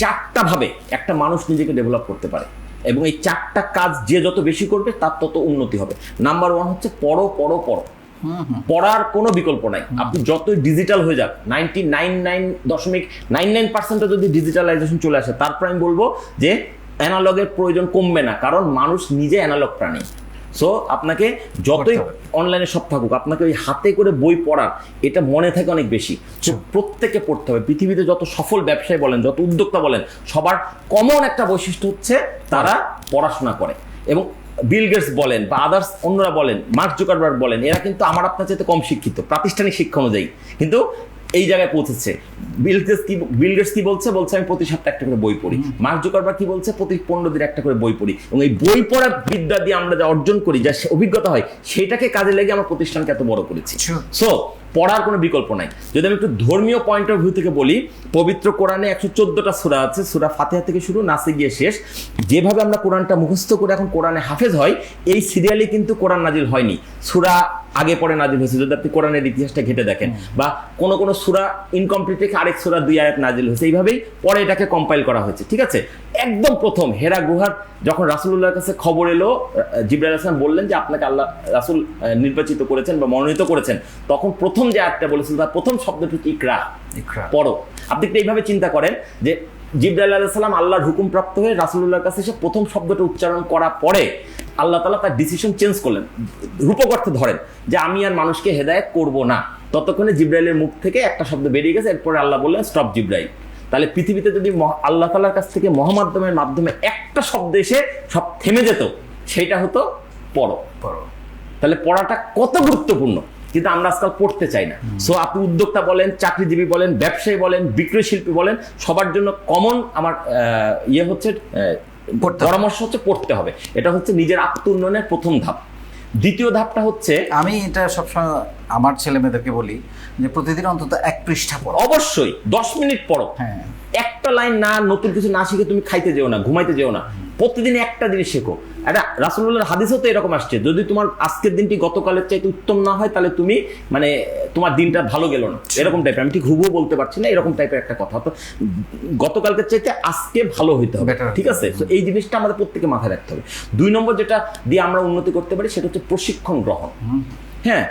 4টা ভাবে একটা মানুষ নিজেকে ডেভেলপ করতে পারে, এবং এই 4টা কাজ যে যত বেশি করবে তার তত উন্নতি হবে। নাম্বার 1 হচ্ছে পড়ো পড়ো পড়ো। পড়ার কোনো বিকল্প নাই। আপনি যতই ডিজিটাল হয়ে যাক, 99.99% যদি ডিজিটালাইজেশন চলে আসে, তারপর আমি বলবো যে অ্যানালগের প্রয়োজন কমবে না, কারণ মানুষ নিজে অ্যানালগ প্রাণী। সো আপনাকে যতই অনলাইনে সব থাকুক, আপনাকে ওই হাতে করে বই পড়ার এটা মনে থাকে অনেক বেশি। প্রত্যেকে পড়তে হবে। পৃথিবীতে যত সফল ব্যবসায়ী বলেন, যত উদ্যোক্তা বলেন, সবার কমন একটা বৈশিষ্ট্য হচ্ছে তারা পড়াশোনা করে। এবং বিল গেটস বলেন বা আদার্স অন্যরা বলেন, মার্ক জুকারবার্গ বলেন, এরা কিন্তু আমার আপনার চাইতে কম শিক্ষিত প্রাতিষ্ঠানিক শিক্ষা অনুযায়ী, কিন্তু এই জায়গায় পৌঁছেছে। বিল গেটস কি বলছে আমি প্রতি সপ্তাহে একটা করে বই পড়ি। মার্ক জুকারবার্গ কি বলছে? প্রতি 15 দিন একটা করে বই পড়ি। এবং এই বই পড়ার বিদ্যা দিয়ে আমরা যা অর্জন করি, যা অভিজ্ঞতা হয়, সেটাকে কাজে লেগে আমার প্রতিষ্ঠানকে এত বড় করেছি। সো পড়ার কোনো বিকল্প নাই। যদি আমি একটু ধর্মীয় পয়েন্ট অফ ভিউ থেকে বলি, পবিত্র কোরআনে 114টা সূরা আছে। সূরা ফাতিহা থেকে শুরু, নাসে গিয়ে শেষ। যেভাবে আমরা কোরআনটা মুখস্থ করে এখন কোরআনে হাফেজ হয়, এই সিরিয়ালে কিন্তু কোরআন নাজিল হয়নি। সূরা আগে পরে নাজিল হয়েছে। যদি আপনি কোরআনের ইতিহাসটা ঘেটে দেখেন, বা কোন কোন সূরা ইনকমপ্লিট রেখে আরেক সূরা 2 আয়াত নাজিল হয়েছে, এইভাবেই পরে এটাকে কম্পাইল করা হয়েছে। ঠিক আছে, একদম প্রথম হেরা গুহার যখন রাসূলুল্লাহর কাছে খবর এলো, জিবরাইল আলাইহিস সালাম বললেন যে আপনাকে আল্লাহ রাসূল নির্বাচিত করেছেন বা মনোনীত করেছেন, তখন প্রথম যে আয়াতটা বলেছিল তার প্রথম শব্দটি হচ্ছে ইকরা, পড়ো। আপনি একটু এইভাবে চিন্তা করেন যে জিবরাইল আলাইহিস সালাম আল্লাহর হুকুম প্রাপ্ত হয়ে রাসূলুল্লাহর কাছে এসে প্রথম শব্দটা উচ্চারণ করা পরে আল্লাহ তাআলা তার ডিসিশন চেঞ্জ করলেন। রূপক অর্থে ধরেন যে আমি আর মানুষকে হেদায়েত করব না, ততক্ষণে জিবরাইলের মুখ থেকে একটা শব্দ বেরিয়ে গেছে। এরপরে আল্লাহ বললেন স্টপ জিবরাইল। তাহলে পৃথিবীতে যদি আল্লাহ তাআলার কাছ থেকে মহামাধ্যমের মাধ্যমে একটা শব্দ এসে সব থেমে যেত, সেইটা হতো পড়ো। তাহলে পড়াটা কত গুরুত্বপূর্ণ, কিন্তু আমরা আজকাল পড়তে চাই না। সো আপনি উদ্যোক্তা বলেন, চাকরিজীবী বলেন, ব্যবসায়ী বলেন, বিক্রয় শিল্পী বলেন, সবার জন্য কমন আমার হচ্ছে পরামর্শ হচ্ছে পড়তে হবে। এটা হচ্ছে নিজের আত্ম উন্নয়নের প্রথম ধাপ। দ্বিতীয় ধাপটা হচ্ছে, আমি এটা সবসময় আমার ছেলে মেয়েদেরকে বলি যে প্রতিদিন অন্তত 1 পৃষ্ঠা পড়ো। অবশ্যই 10 মিনিট পড়ো। হ্যাঁ, একটা লাইন না, নতুন কিছু না শিখে তুমি খাইতে যেও না, ঘুমাইতে যেও না। প্রতিদিন একটা জিনিস শেখো। এটা রাসূলুল্লাহর হাদিসও তো এরকম আসছে, যদি তোমার আজকের দিনটি গতকালের চাইতে উত্তম না হয়, তাহলে তুমি তোমার দিনটা ভালো গেল না, এরকম টাইপের। আমি ঠিক হুবহু বলতে পারছি না, এরকম টাইপের একটা কথা। তো গতকালকের চাইতে আজকে ভালো হইতে হবে। ঠিক আছে, তো এই জিনিসটা আমাদের প্রত্যেকে মাথায় রাখতে হবে। 2 নম্বর যেটা দিয়ে আমরা উন্নতি করতে পারি সেটা হচ্ছে প্রশিক্ষণ গ্রহণ। হ্যাঁ,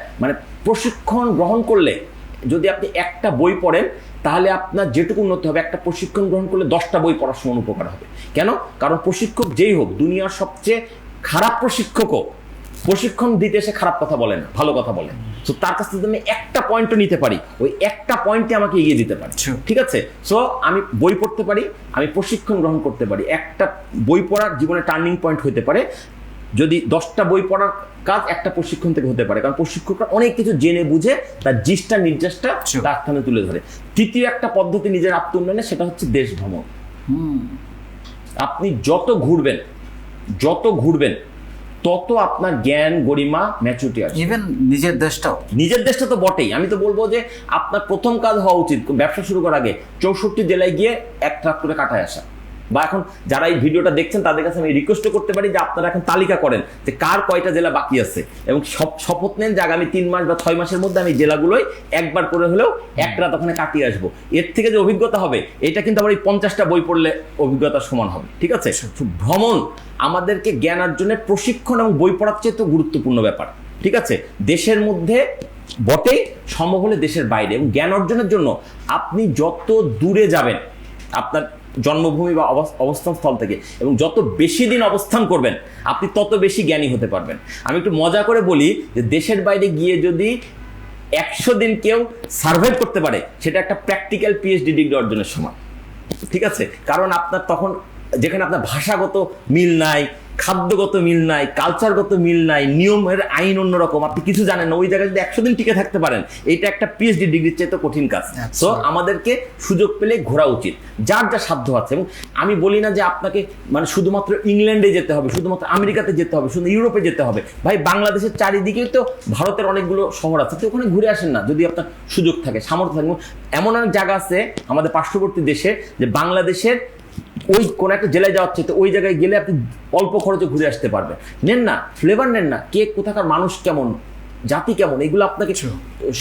প্রশিক্ষণ গ্রহণ করলে যদি আপনি একটা বই পড়েন, তাহলে আপনার যেটুকু উন্নতি হবে, একটা প্রশিক্ষণ গ্রহণ করলে 10টা বই পড়ার সমান উপকার হবে। কেন? কারণ প্রশিক্ষক যেই হোক, দুনিয়ার সবচেয়ে খারাপ প্রশিক্ষকও প্রশিক্ষণ দিতে এসে খারাপ কথা বলে না, ভালো কথা বলে। তো তার কাছ থেকে আমি একটা পয়েন্টও নিতে পারি, ওই একটা পয়েন্টে আমাকে এগিয়ে দিতে পারে। ঠিক আছে, সো আমি বই পড়তে পারি, আমি প্রশিক্ষণ গ্রহণ করতে পারি। একটা বই পড়ার জীবনে টার্নিং পয়েন্ট হতে পারে। যদি 10টা বই পড়ার কাজ একটা প্রশিক্ষণ থেকে হতে পারে, কারণ প্রশিক্ষকরা অনেক কিছু জেনে বুঝে তার জিসটা নির্যাসটা তার স্থানে তুলে ধরে। তৃতীয় একটা পদ্ধতি নিজের আত্ম উন্নয়নে, সেটা হচ্ছে দেশ ভ্রমণ। আপনি যত ঘুরবেন তত আপনার জ্ঞান, গরিমা, ম্যাচুরিটি আসবে। ইভেন নিজের দেশটা তো বটেই। আমি তো বলবো যে আপনার প্রথম কাজ হওয়া উচিত ব্যবসা শুরু করার আগে 64 জেলায় গিয়ে 1 ট্রাক করে কাটায় আসা। বা এখন যারা এই ভিডিওটা দেখছেন তাদের কাছে আমি রিকোয়েস্ট করতে পারি যে আপনারা এখন তালিকা করেন যে কার কয়টা জেলা বাকি আছে, এবং শপথ নেন যে আগামী 3 মাস বা 6 মাসের মধ্যে আমি জেলাগুলোই একবার করে হলেও 1 রাত ওখানে কাটিয়ে আসবো। এর থেকে যে অভিজ্ঞতা হবে, এটা কিন্তু আবার এই 50টা বই পড়লে অভিজ্ঞতার সমান হবে। ঠিক আছে, ভ্রমণ আমাদেরকে জ্ঞান অর্জনের প্রশিক্ষণ এবং বই পড়ার চেয়ে তো গুরুত্বপূর্ণ ব্যাপার। ঠিক আছে, দেশের মধ্যে বটেই, সম্ভব হলে দেশের বাইরে। এবং জ্ঞান অর্জনের জন্য আপনি যত দূরে যাবেন আপনার জন্মভূমি বা অবস্থান স্থল থেকে, এবং যত বেশি দিন অবস্থান করবেন, আপনি তত বেশি জ্ঞানী হতে পারবেন। আমি একটু মজা করে বলি যে দেশের বাইরে গিয়ে যদি 100 দিন কেউ সার্ভাইভ করতে পারে, সেটা একটা প্র্যাকটিক্যাল পিএইচডি ডিগ্রি অর্জনের সমান। ঠিক আছে, কারণ আপনার তখন যেখানে আপনার ভাষাগত মিল নাই, খাদ্যগত মিল নাই, কালচারগত মিল নাই, নিয়মের আইন অন্যরকম, আপনি কিছু জানেন না, ওই জায়গায় যদি 100 দিন টিকে থাকতে পারেন, এটা একটা পিএইচডি ডিগ্রির চেয়ে তো কঠিন কাজ। সো আমাদেরকে সুযোগ পেলে ঘোরা উচিত, যার যা সাধ্য আছে। এবং আমি বলি না যে আপনাকে শুধুমাত্র ইংল্যান্ডে যেতে হবে, শুধুমাত্র আমেরিকাতে যেতে হবে, শুধু ইউরোপে যেতে হবে। ভাই, বাংলাদেশের চারিদিকেই তো ভারতের অনেকগুলো শহর আছে, তো ওখানে ঘুরে আসেন না যদি আপনার সুযোগ থাকে, সামর্থ্য থাকে। এমন অনেক জায়গা আছে আমাদের পার্শ্ববর্তী দেশে, যে বাংলাদেশের ওই কোন একটা জেলায় যাওয়ার চাইতে ওই জায়গায় গেলে আপনি অল্প খরচে ঘুরে আসতে পারবেন। নেন না, ফ্লেভার নেন না, কে কোথাকার মানুষ কেমন, জাতি কেমন, এগুলো আপনাকে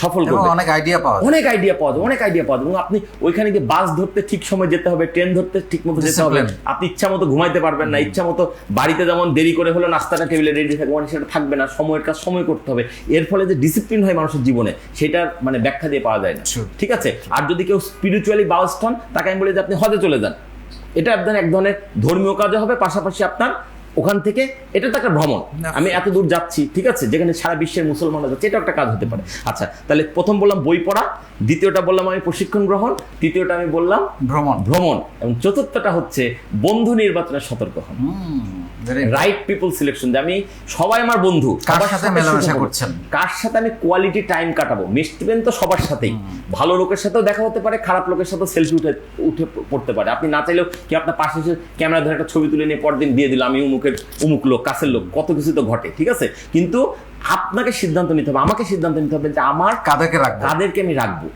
সফল এবং করবে। অনেক আইডিয়া পাওয়া যায়। অনেক আইডিয়া পাওয়া যায় এবং আপনি ওইখানে গিয়ে বাস ধরতে ঠিক সময় যেতে হবে, ট্রেন ধরতে ঠিক মতো যেতে হবে, Discipline। আপনি ইচ্ছা মতো ঘুমাইতে পারবেন না, ইচ্ছা মতো বাড়িতে যেমন দেরি করে হলো নাস্তাটা টেবিলে রেডি থাকবে, মানে সেটা থাকবে না, সময়ের কাজ সময় করতে হবে। এর ফলে যে ডিসিপ্লিন হয় মানুষের জীবনে, সেটার মানে ব্যাখ্যা দিয়ে পাওয়া যায় না। Sure। ঠিক আছে। আর যদি কেউ স্পিরিচুয়ালি বাউন্সড হন, তাকে আমি বলি যে আপনি হজে চলে যান, এটা আপনার এক ধরনের ধর্মীয় কাজও হবে, পাশাপাশি আপনার ওখান থেকে এটা তো একটা ভ্রমণ, আমি এত দূর যাচ্ছি, ঠিক আছে, যেখানে সারা বিশ্বের মুসলমানরা যাচ্ছে, এটা একটা কাজ হতে পারে। আচ্ছা, তাহলে প্রথম বললাম বই পড়া, দ্বিতীয়টা বললাম আমি প্রশিক্ষণ গ্রহণ, তৃতীয়টা আমি বললাম ভ্রমণ, এবং চতুর্থটা হচ্ছে বন্ধু নির্বাচনে সতর্ক হন। রাইট পিপল সিলেকশন, যে আমি সবাই আমার বন্ধু, কার সবার সাথে সাথে মেলামেশা শুভ করছেন, কার সাথে আমি কোয়ালিটি টাইম কাটাবো। মিশবেন তো সবার সাথেই, ভালো লোকের সাথেও দেখা হতে পারে, খারাপ লোকের সাথেও সেলফি উঠে পড়তে পারে। আপনি না চাইলেও কি আপনার পাশে এসে ক্যামেরা ধরে একটা ছবি তুলে নিয়ে পরদিন দিয়ে দিল আমি অমুক লোক, কাছের লোক, কত কিছু তো ঘটে, ঠিক আছে। কিন্তু আপনাকে সিদ্ধান্ত নিতে হবে, আমাকে সিদ্ধান্ত নিতে হবে যে আমার কাদেরকে রাখবো, কাদেরকে আমি রাখবো।